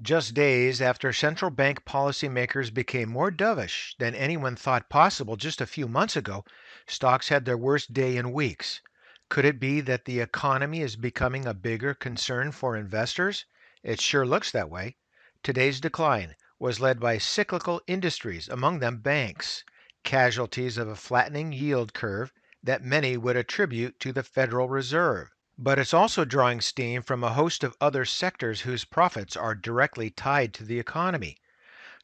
Just days after central bank policymakers became more dovish than anyone thought possible just a few months ago, stocks had their worst day in weeks. Could it be that the economy is becoming a bigger concern for investors? It sure looks that way. Today's decline was led by cyclical industries, among them banks, casualties of a flattening yield curve that many would attribute to the Federal Reserve. But it's also drawing steam from a host of other sectors whose profits are directly tied to the economy.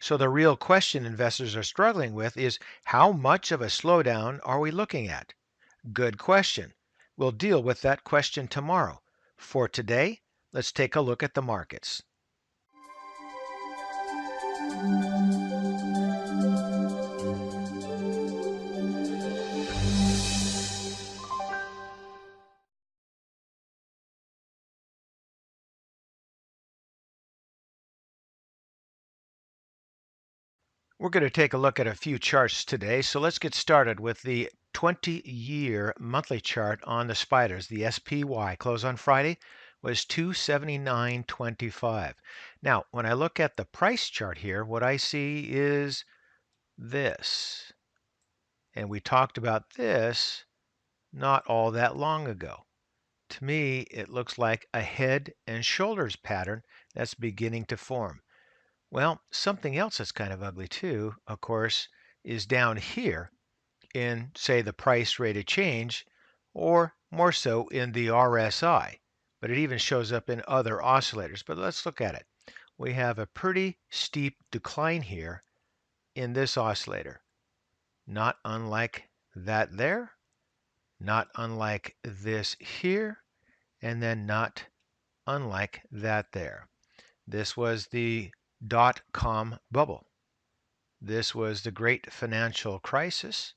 So the real question investors are struggling with is how much of a slowdown are we looking at? Good question. We'll deal with that question tomorrow. For today, let's take a look at the markets. We're going to take a look at a few charts today, so let's get started with the 20-year monthly chart on the spiders. The SPY close on Friday was 279.25. Now, when I look at the price chart here, what I see is this. And we talked about this not all that long ago. To me, it looks like a head and shoulders pattern that's beginning to form. Well, something else that's kind of ugly too, of course, is down here in, say, the price rate of change, or more so in the RSI. But it even shows up in other oscillators. But let's look at it. We have a pretty steep decline here in this oscillator. Not unlike that there, not unlike this here, and then not unlike that there. This was the dot-com bubble. This was the great financial crisis.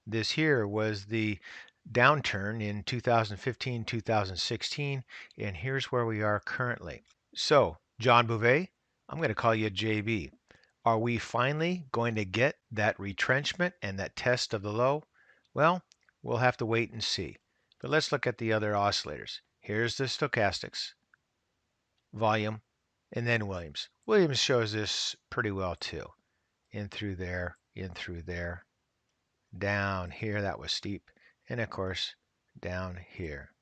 This here was the downturn in 2015, 2016, and here's where we are currently. So, John Bouvet, I'm going to call you JB. Are we finally going to get that retrenchment and that test of the low? Well, we'll have to wait and see. But let's look at the other oscillators. Here's the stochastics, volume, and then Williams. Williams shows this pretty well too. In through there, down here, that was steep, and of course, down here.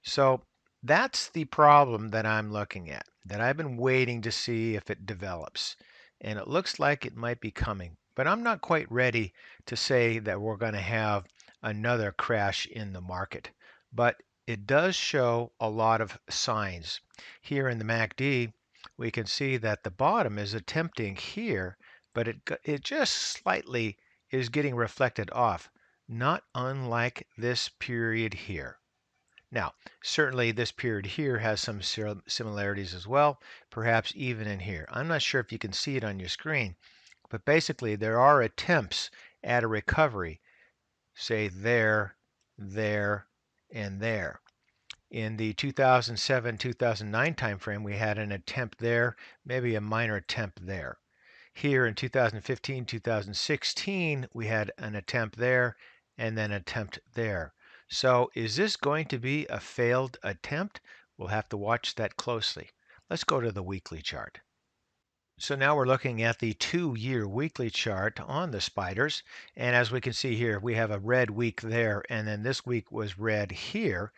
So that's the problem that I'm looking at, that I've been waiting to see if it develops. And it looks like it might be coming, but I'm not quite ready to say that we're going to have another crash in the market. But it does show a lot of signs. Here in the MACD, we can see that the bottom is attempting here, but it just slightly is getting reflected off, not unlike this period here. Now, certainly this period here has some similarities as well, perhaps even in here. I'm not sure if you can see it on your screen, but basically there are attempts at a recovery, say there, there, and there. In the 2007-2009 timeframe, we had an attempt there, maybe a minor attempt there. Here in 2015, 2016, we had an attempt there and then an attempt there. So is this going to be a failed attempt? We'll have to watch that closely. Let's go to the weekly chart. So now we're looking at the 2-year weekly chart on the spiders. And as we can see here, we have a red week there, and then this week was red here,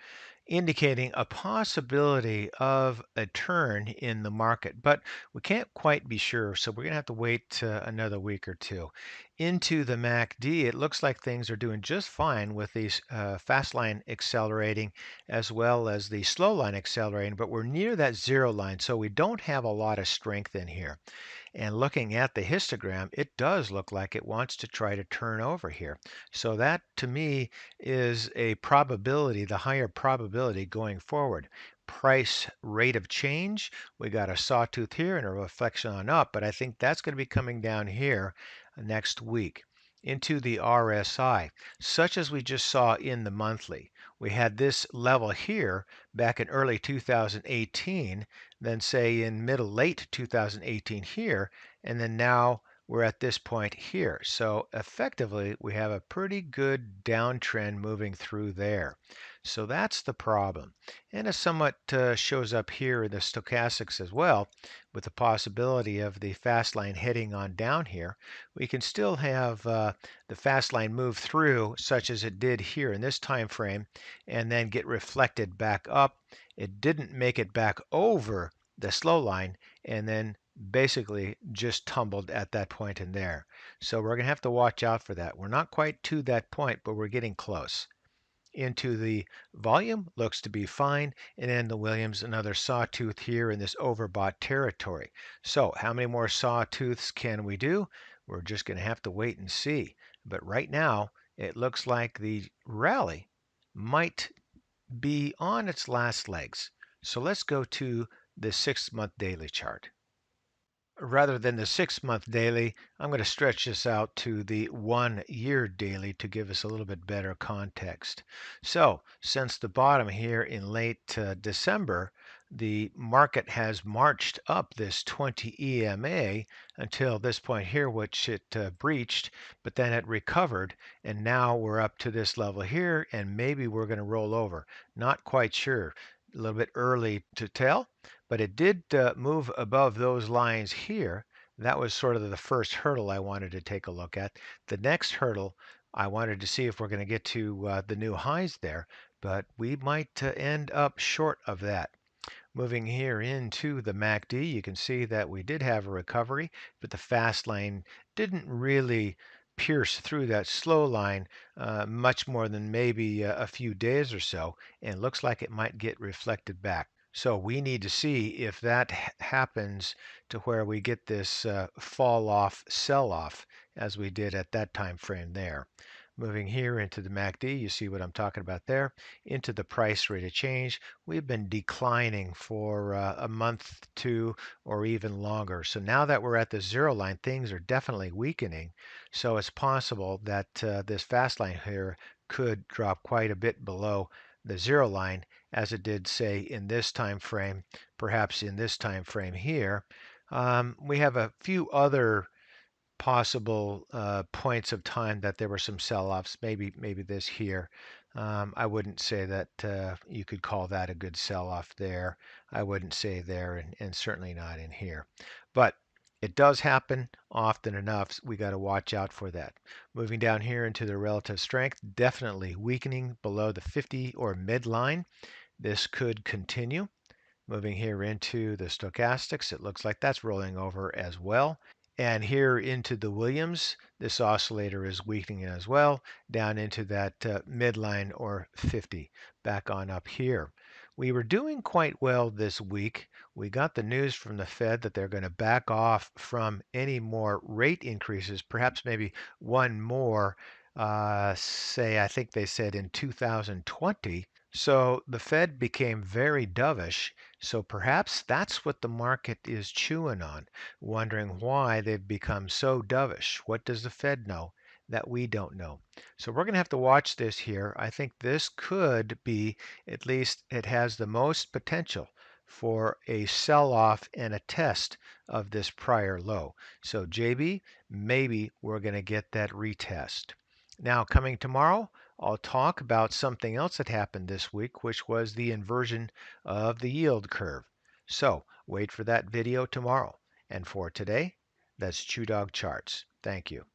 indicating a possibility of a turn in the market, but we can't quite be sure, so we're going to have to wait another week or two. Into the MACD, it looks like things are doing just fine with these fast line accelerating as well as the slow line accelerating, but we're near that zero line, so we don't have a lot of strength in here. And looking at the histogram, it does look like it wants to try to turn over here. So that to me is a probability, the higher probability going forward. Price rate of change, we got a sawtooth here and a reflection on up, but I think that's going to be coming down here next week into the RSI, such as we just saw in the monthly. We had this level here back in early 2018, then say in late 2018 here, and then now we're at this point here. So effectively, we have a pretty good downtrend moving through there. So that's the problem. And it somewhat shows up here in the stochastics as well, with the possibility of the fast line heading on down here. We can still have the fast line move through such as it did here in this time frame and then get reflected back up. It didn't make it back over the slow line and then basically just tumbled at that point in there. So we're going to have to watch out for that. We're not quite to that point, but we're getting close. Into the volume looks to be fine, and then the Williams another sawtooth here in this overbought territory. So how many more sawtooths can we do? We're just going to have to wait and see. But right now it looks like the rally might be on its last legs. So let's go to the 6-month daily chart. Rather than the 6-month daily, I'm going to stretch this out to the 1-year daily to give us a little bit better context. So since the bottom here in late December, the market has marched up this 20 EMA until this point here, which it breached, but then it recovered, and now we're up to this level here, and maybe we're going to roll over. Not quite sure. A little bit early to tell, but it did move above those lines here. That was sort of the first hurdle I wanted to take a look at. The next hurdle, I wanted to see if we're going to get to the new highs there, but we might end up short of that. Moving here into the MACD, you can see that we did have a recovery, but the fast line didn't really pierce through that slow line much more than maybe a few days or so, and it looks like it might get reflected back. So we need to see if that happens to where we get this fall off, sell off as we did at that time frame there. Moving here into the MACD, you see what I'm talking about there, into the price rate of change. We've been declining for a month, two, or even longer. So now that we're at the zero line, things are definitely weakening. So it's possible that this fast line here could drop quite a bit below the zero line as it did, say, in this time frame, perhaps in this time frame here. We have a few other possible points of time that there were some sell-offs. Maybe this here. I wouldn't say that you could call that a good sell-off there. I wouldn't say there, and certainly not in here. But it does happen often enough. We got to watch out for that. Moving down here into the relative strength, definitely weakening below the 50 or midline. This could continue. Moving here into the stochastics, it looks like that's rolling over as well. And here into the Williams, this oscillator is weakening as well, down into that midline or 50, back on up here. We were doing quite well this week. We got the news from the Fed that they're going to back off from any more rate increases, perhaps maybe one more, say, I think they said in 2020. So the Fed became very dovish. So perhaps that's what the market is chewing on, wondering why they've become so dovish. What does the Fed know that we don't know? So we're going to have to watch this here. I think this could be, at least it has the most potential for a sell-off and a test of this prior low. So JB, maybe we're going to get that retest. Now coming tomorrow, I'll talk about something else that happened this week, which was the inversion of the yield curve. So wait for that video tomorrow. And for today, that's ChewDog Charts. Thank you.